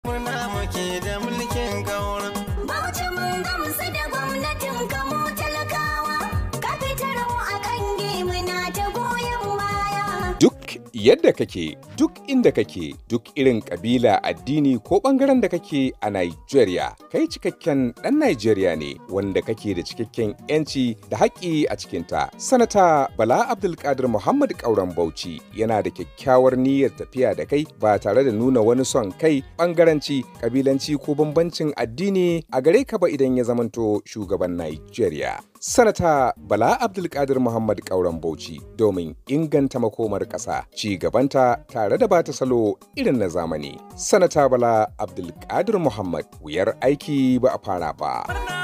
Muna muke da mulkin Kauran. Bauchi mun gamsu da gwamnatin kamo talakawa, ka fitar mu a kange muna ta goyon baya. Duk yadda kake, duk inda kake, duk irin kabila, addini ko bangaren da kake a Nigeria, kai cikakken ɗan Nigeria ne wanda kake da cikakken 'yanci da haƙƙi a cikinta. Sanata Bala Abdikadir Muhammad Kauran Bauchi yana da kyakkyawar niyyar tafiya da kai ba tare da nuna wani son kai, bangaranci, kabilanci ko bambancin addini a gare ka ba idan ya zamanto shugaban Nigeria. Sanata Bala Abdikadir Muhammad Kauran Bauchi domin inganta makomar ƙasa, ci gabanta tare da bata salo irin na zamani. Sanata Bala Abdikadir Muhammad, wuyar aiki ba a fara ba.